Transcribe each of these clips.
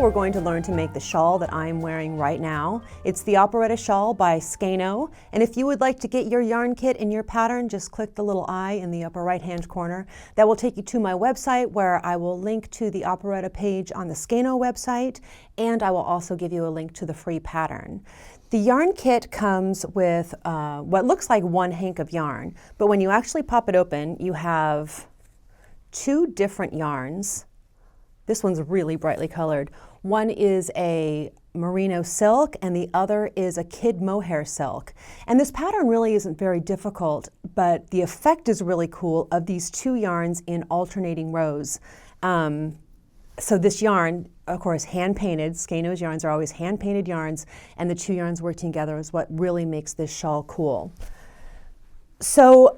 video, we're going to learn to make the shawl that I'm wearing right now. It's the Operetta shawl by SKEINO, and if you would like to get your yarn kit and your pattern, just click the little eye in the upper right-hand corner. That will take you to my website, where I will link to the Operetta page on the SKEINO website, and I will also give you a link to the free pattern. The yarn kit comes with what looks like one hank of yarn, but when you actually pop it open, you have two different yarns. This one's really brightly colored. One is a merino silk and the other is a kid mohair silk. And this pattern really isn't very difficult, but the effect is really cool of these two yarns in alternating rows. So this yarn, of course, hand-painted. SKEINO's yarns are always hand-painted yarns, and the two yarns working together is what really makes this shawl cool. So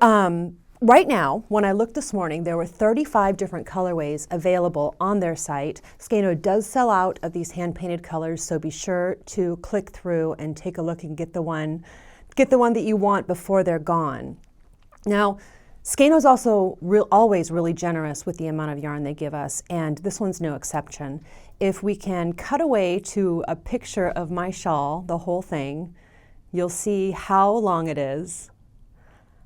right now, when I looked this morning, there were 35 different colorways available on their site. SKEINO does sell out of these hand-painted colors, so be sure to click through and take a look and get the one that you want before they're gone. Now, SKEINO is also always really generous with the amount of yarn they give us, and this one's no exception. If we can cut away to a picture of my shawl, the whole thing, you'll see how long it is.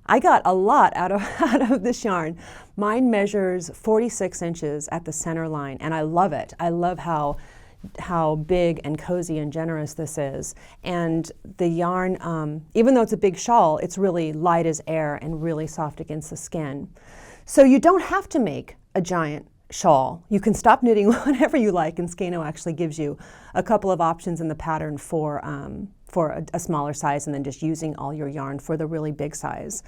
I got a lot out of this yarn. Mine measures 46 inches at the center line, and I love it. I love how big and cozy and generous this is. And the yarn, even though it's a big shawl, it's really light as air and really soft against the skin. So you don't have to make a giant shawl. You can stop knitting whenever you like, and SKEINO actually gives you a couple of options in the pattern for a smaller size, and then just using all your yarn for the really big size.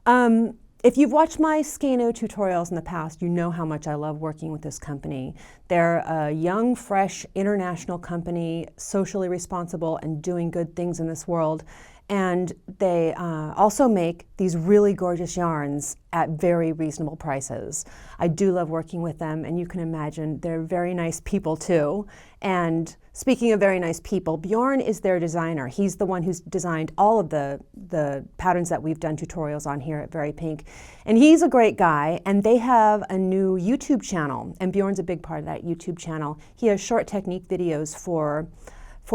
If you've watched my SKEINO tutorials in the past, you know how much I love working with this company. They're a young, fresh, international company, socially responsible and doing good things in this world. And they also make these really gorgeous yarns at very reasonable prices. I do love working with them, and you can imagine they're very nice people too. And speaking of very nice people, Bjorn is their designer. He's the one who's designed all of the patterns that we've done tutorials on here at VeryPink. And he's a great guy, and they have a new YouTube channel, and Bjorn's a big part of that YouTube channel. He has short technique videos for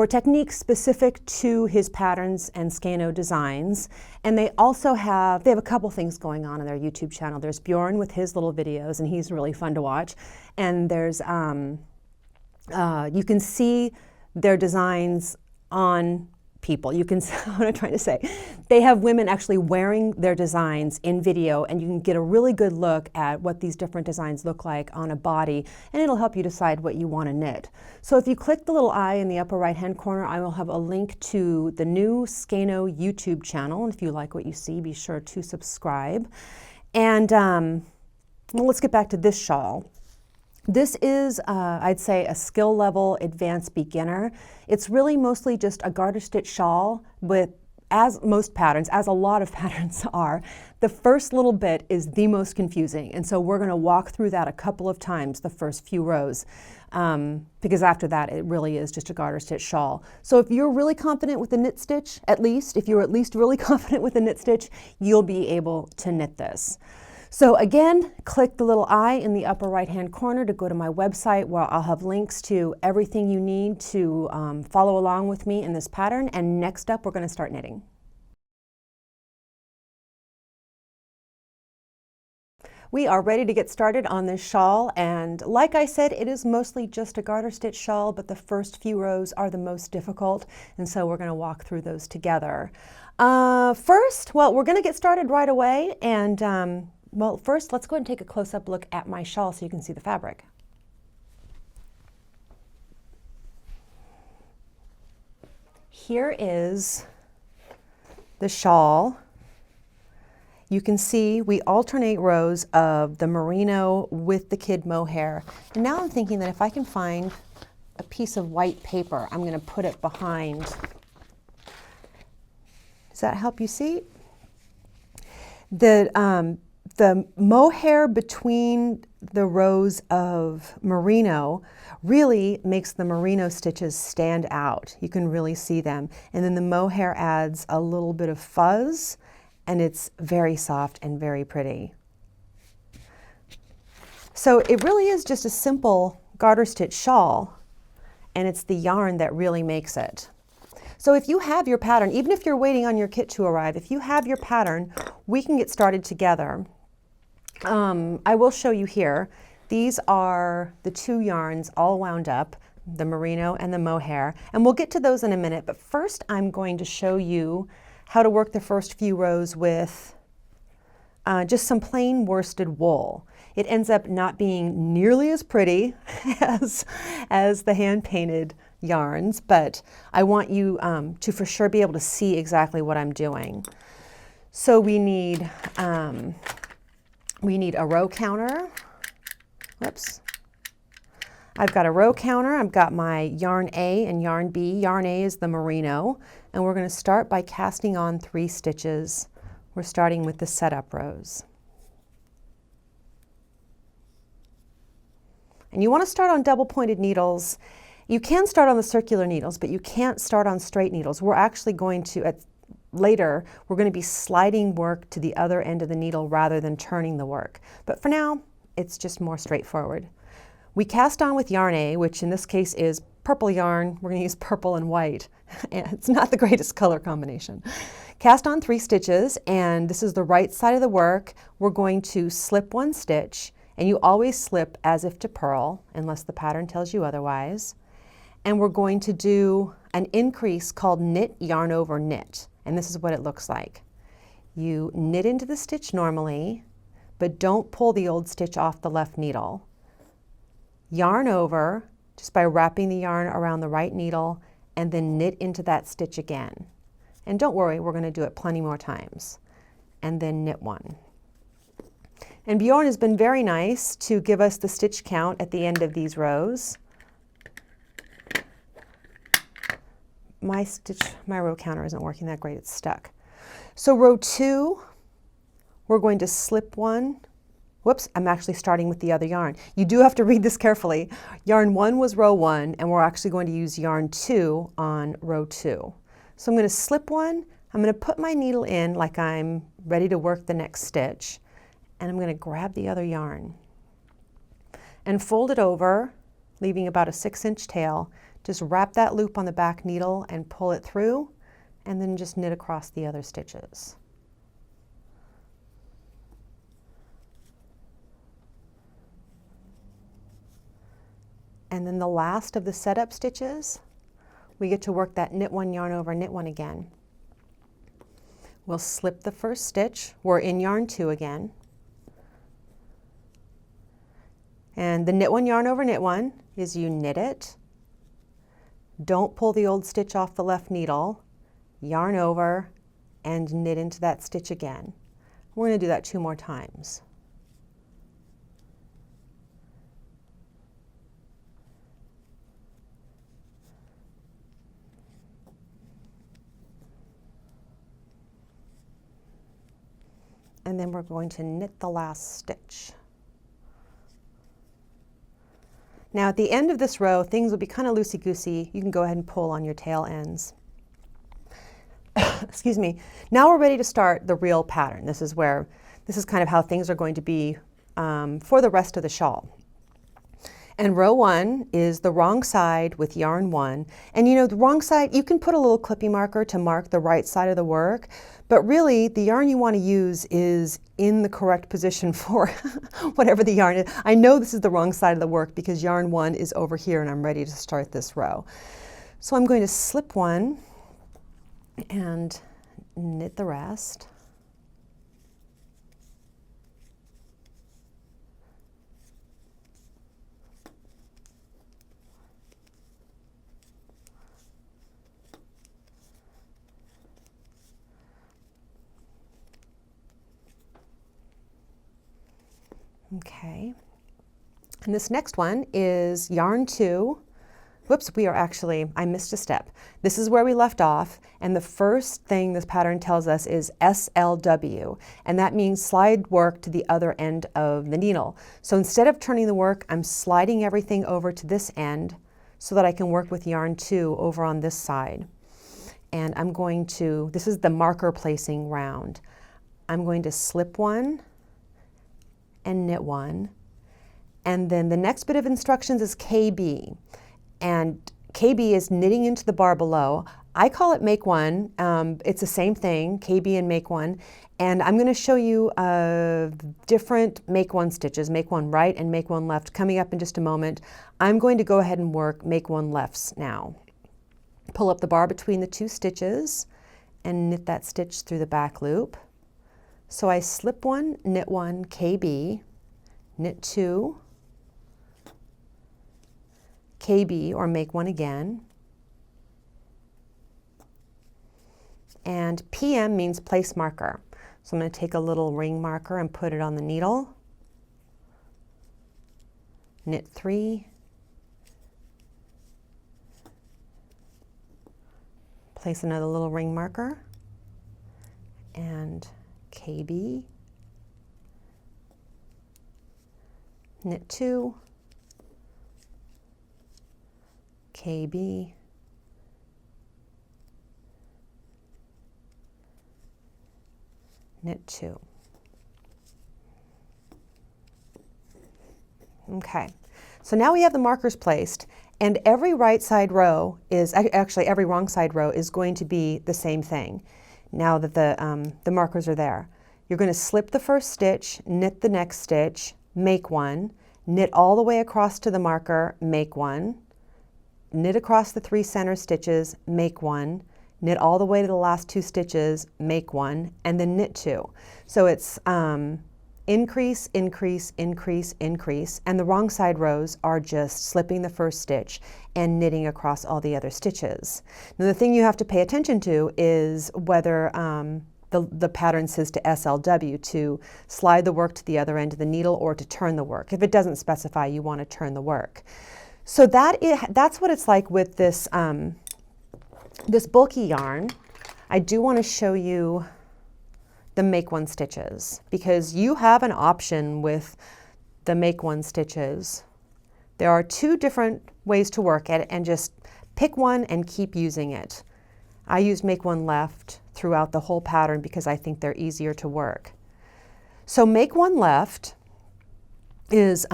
techniques specific to his patterns and SKEINO designs. And they also have a couple things going on their YouTube channel. There's Bjorn with his little videos, and he's really fun to watch. And there's, you can see their designs on people. You can, what I'm trying to say, they have women actually wearing their designs in video, and you can get a really good look at what these different designs look like on a body, and it'll help you decide what you want to knit. So if you click the little eye in the upper right hand corner, I will have a link to the new SKEINO YouTube channel, and if you like what you see, be sure to subscribe. And well, let's get back to this shawl. This is, I'd say, a skill level advanced beginner. It's really mostly just a garter stitch shawl with, as most patterns, as a lot of patterns are, the first little bit is the most confusing. And so we're going to walk through that a couple of times, the first few rows, because after that it really is just a garter stitch shawl. So if you're really confident with the knit stitch, if you're at least really confident with the knit stitch, you'll be able to knit this. So again, click the little eye in the upper right-hand corner to go to my website, where I'll have links to everything you need to follow along with me in this pattern. And next up, we're going to start knitting. We are ready to get started on this shawl, and like I said, it is mostly just a garter stitch shawl, but the first few rows are the most difficult, and so we're going to walk through those together. First, well, we're going to get started right away, and well, first, let's go ahead and take a close-up look at my shawl so you can see the fabric. Here is the shawl. You can see we alternate rows of the merino with the kid mohair. And now I'm thinking that if I can find a piece of white paper, I'm going to put it behind. Does that help you see? The mohair between the rows of merino really makes the merino stitches stand out. You can really see them. And then the mohair adds a little bit of fuzz, and it's very soft and very pretty. So it really is just a simple garter stitch shawl, and it's the yarn that really makes it. So if you have your pattern, even if you're waiting on your kit to arrive, if you have your pattern, we can get started together. I will show you here. These are the two yarns all wound up, the merino and the mohair, and we'll get to those in a minute, but first I'm going to show you how to work the first few rows with just some plain worsted wool. It ends up not being nearly as pretty as the hand-painted yarns, but I want you to for sure be able to see exactly what I'm doing. So we need a row counter. Whoops. I've got a row counter, I've got my yarn A and yarn B. Yarn A is the merino, and we're going to start by casting on 3 stitches. We're starting with the setup rows. And you want to start on double pointed needles. You can start on the circular needles, but you can't start on straight needles. We're actually going to, later, we're going to be sliding work to the other end of the needle rather than turning the work. But for now, it's just more straightforward. We cast on with yarn A, which in this case is purple yarn. We're going to use purple and white. It's not the greatest color combination. Cast on 3 stitches, and this is the right side of the work. We're going to slip 1 stitch, and you always slip as if to purl, unless the pattern tells you otherwise. And we're going to do an increase called knit, yarn over, knit. And this is what it looks like. You knit into the stitch normally, but don't pull the old stitch off the left needle. Yarn over, just by wrapping the yarn around the right needle, and then knit into that stitch again. And don't worry, we're going to do it plenty more times. And then knit 1. And Bjorn has been very nice to give us the stitch count at the end of these rows. My row counter isn't working that great, it's stuck. So row 2, we're going to slip 1. Whoops, I'm actually starting with the other yarn. You do have to read this carefully. Yarn 1 was row 1, and we're actually going to use yarn 2 on row 2. So I'm going to slip 1, I'm going to put my needle in like I'm ready to work the next stitch, and I'm going to grab the other yarn and fold it over, leaving about a 6-inch tail. Just wrap that loop on the back needle and pull it through, and then just knit across the other stitches. And then the last of the setup stitches, we get to work that knit 1, yarn over, knit 1 again. We'll slip the first stitch. We're in yarn 2 again. And the knit 1, yarn over, knit 1 is you knit it. Don't pull the old stitch off the left needle. Yarn over and knit into that stitch again. We're going to do that 2 more times. And then we're going to knit the last stitch. Now at the end of this row, things will be kind of loosey-goosey. You can go ahead and pull on your tail ends. Excuse me. Now we're ready to start the real pattern. This is kind of how things are going to be for the rest of the shawl. And row 1 is the wrong side with yarn 1. And you know, the wrong side, you can put a little clippy marker to mark the right side of the work, but really the yarn you want to use is in the correct position for whatever the yarn is. I know this is the wrong side of the work because yarn 1 is over here and I'm ready to start this row. So I'm going to slip 1 and knit the rest. Okay, and this next one is yarn 2. Whoops, I missed a step. This is where we left off, and the first thing this pattern tells us is SLW, and that means slide work to the other end of the needle. So instead of turning the work, I'm sliding everything over to this end so that I can work with yarn 2 over on this side. And I'm going to, this is the marker placing round. I'm going to slip 1, and knit 1, and then the next bit of instructions is KB, and KB is knitting into the bar below. I call it make one. It's the same thing, KB and make one. And I'm going to show you different make one stitches, make one right and make one left, coming up in just a moment. I'm going to go ahead and work make one lefts now. Pull up the bar between the two stitches and knit that stitch through the back loop. So I slip one, knit one, KB, knit two, KB or make one again. And PM means place marker. So I'm going to take a little ring marker and put it on the needle. Knit three. Place another little ring marker. And KB. Knit two. KB. Knit two. Okay, so now we have the markers placed, and every right side row is, actually every wrong side row is going to be the same thing now that the markers are there. You're going to slip the first stitch, knit the next stitch, make one, knit all the way across to the marker, make one, knit across the three center stitches, make one, knit all the way to the last two stitches, make one, and then knit two. So it's increase, increase, increase, increase, and the wrong side rows are just slipping the first stitch and knitting across all the other stitches. Now the thing you have to pay attention to is whether the pattern says to SLW, to slide the work to the other end of the needle or to turn the work. If it doesn't specify, you want to turn the work. So that's what it's like with this this bulky yarn. I do want to show you the make one stitches because you have an option with the make one stitches. There are two different ways to work it, and just pick one and keep using it. I use make one left throughout the whole pattern because I think they're easier to work. So make one left is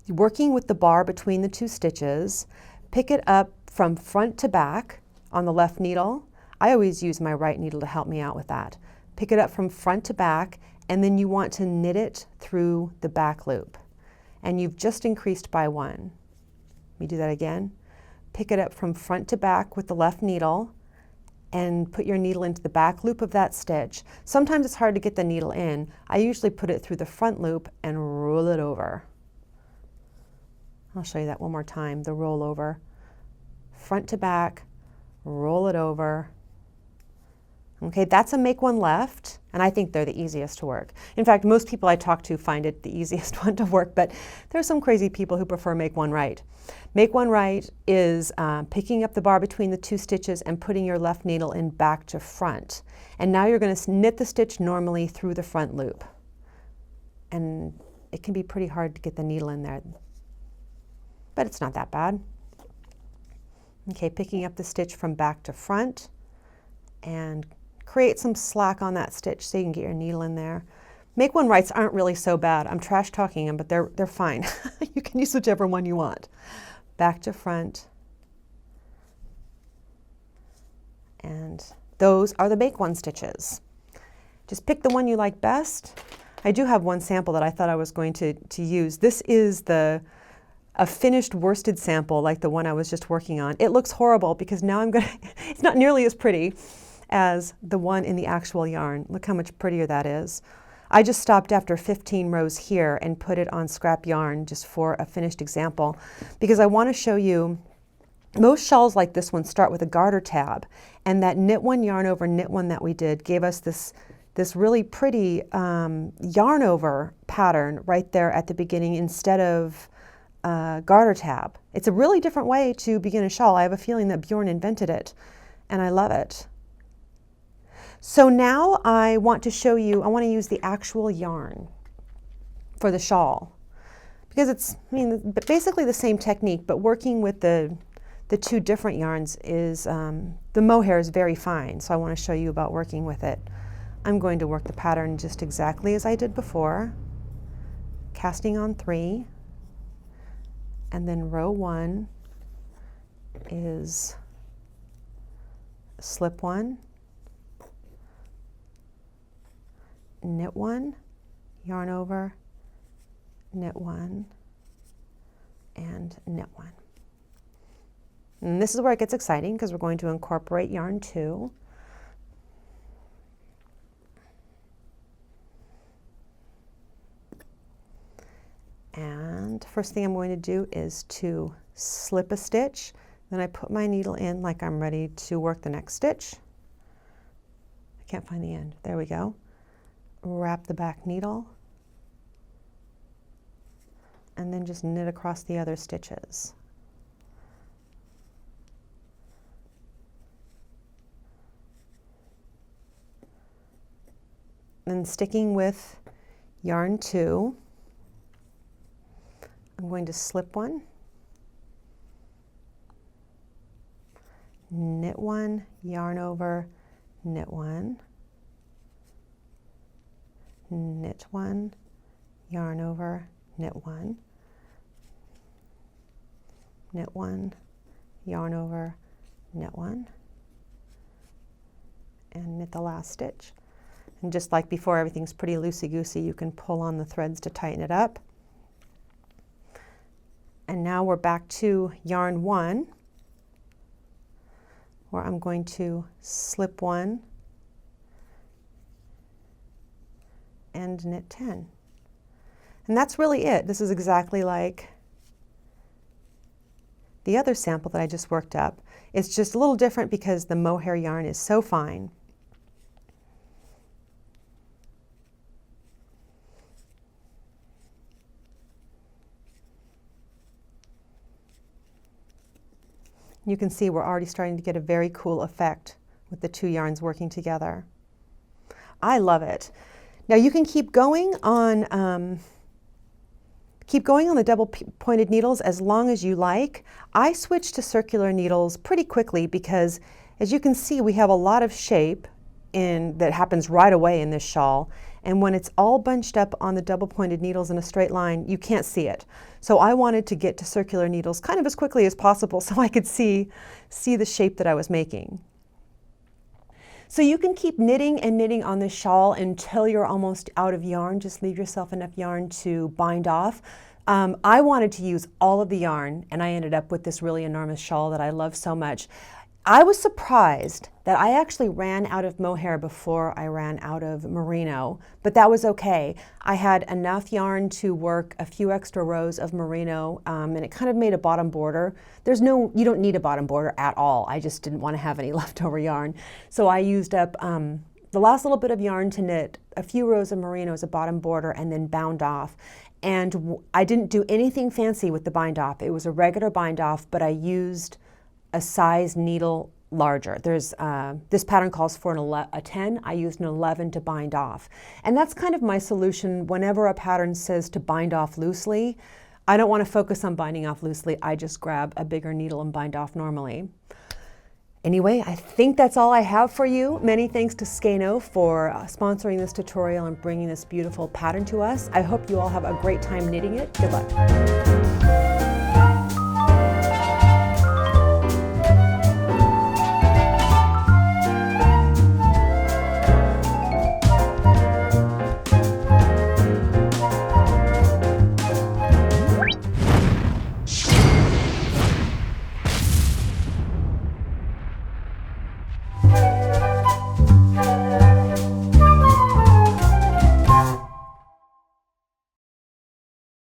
working with the bar between the two stitches. Pick it up from front to back on the left needle. I always use my right needle to help me out with that. Pick it up from front to back, and then you want to knit it through the back loop. And you've just increased by one. Let me do that again. Pick it up from front to back with the left needle and put your needle into the back loop of that stitch. Sometimes it's hard to get the needle in. I usually put it through the front loop and roll it over. I'll show you that one more time, the roll over. Front to back, roll it over. Okay, that's a make one left, and I think they're the easiest to work. In fact, most people I talk to find it the easiest one to work, but there's some crazy people who prefer make one right. Make one right is picking up the bar between the two stitches and putting your left needle in back to front. And now you're going to knit the stitch normally through the front loop. And it can be pretty hard to get the needle in there, but it's not that bad. Okay, picking up the stitch from back to front and create some slack on that stitch so you can get your needle in there. Make one rights aren't really so bad. I'm trash talking them, but they're fine. You can use whichever one you want. Back to front. And those are the make one stitches. Just pick the one you like best. I do have one sample that I thought I was going to use. This is a finished worsted sample like the one I was just working on. It looks horrible because now it's not nearly as pretty as the one in the actual yarn. Look how much prettier that is. I just stopped after 15 rows here and put it on scrap yarn just for a finished example because I want to show you most shawls like this one start with a garter tab, and that knit one yarn over knit one that we did gave us this really pretty yarn over pattern right there at the beginning instead of garter tab. It's a really different way to begin a shawl. I have a feeling that Bjorn invented it, and I love it. So now I want to show you, I want to use the actual yarn for the shawl because it's, basically the same technique, but working with the two different yarns is, the mohair is very fine, so I want to show you about working with it. I'm going to work the pattern just exactly as I did before, casting on 3, and then row 1 is slip one, knit one, yarn over, knit one, and knit one. And this is where it gets exciting because we're going to incorporate yarn 2. And first thing I'm going to do is to slip a stitch, then I put my needle in like I'm ready to work the next stitch. I can't find the end. There we go. Wrap the back needle, and then just knit across the other stitches. And sticking with yarn 2, I'm going to slip one, knit one, yarn over, knit one, knit one, yarn over, knit one, knit one, yarn over, knit one, and knit the last stitch. And just like before, everything's pretty loosey-goosey. You can pull on the threads to tighten it up. And now we're back to yarn 1, where I'm going to slip one and knit 10. And that's really it. This is exactly like the other sample that I just worked up. It's just a little different because the mohair yarn is so fine. You can see we're already starting to get a very cool effect with the 2 yarns working together. I love it. Now you can keep going on the double pointed needles as long as you like. I switched to circular needles pretty quickly because, as you can see, we have a lot of shape that happens right away in this shawl. And when it's all bunched up on the double pointed needles in a straight line, you can't see it. So I wanted to get to circular needles kind of as quickly as possible so I could see the shape that I was making. So you can keep knitting and knitting on this shawl until you're almost out of yarn. Just leave yourself enough yarn to bind off. I wanted to use all of the yarn, and I ended up with this really enormous shawl that I love so much. I was surprised that I actually ran out of mohair before I ran out of merino, but that was okay. I had enough yarn to work a few extra rows of merino, and it kind of made a bottom border. You don't need a bottom border at all. I just didn't want to have any leftover yarn. So I used up the last little bit of yarn to knit a few rows of merino as a bottom border and then bound off. And I didn't do anything fancy with the bind off. It was a regular bind off, but I used a size needle larger. This pattern calls for a 10. I used an 11 to bind off. And that's kind of my solution whenever a pattern says to bind off loosely. I don't want to focus on binding off loosely. I just grab a bigger needle and bind off normally. Anyway, I think that's all I have for you. Many thanks to SKEINO for sponsoring this tutorial and bringing this beautiful pattern to us. I hope you all have a great time knitting it. Good luck.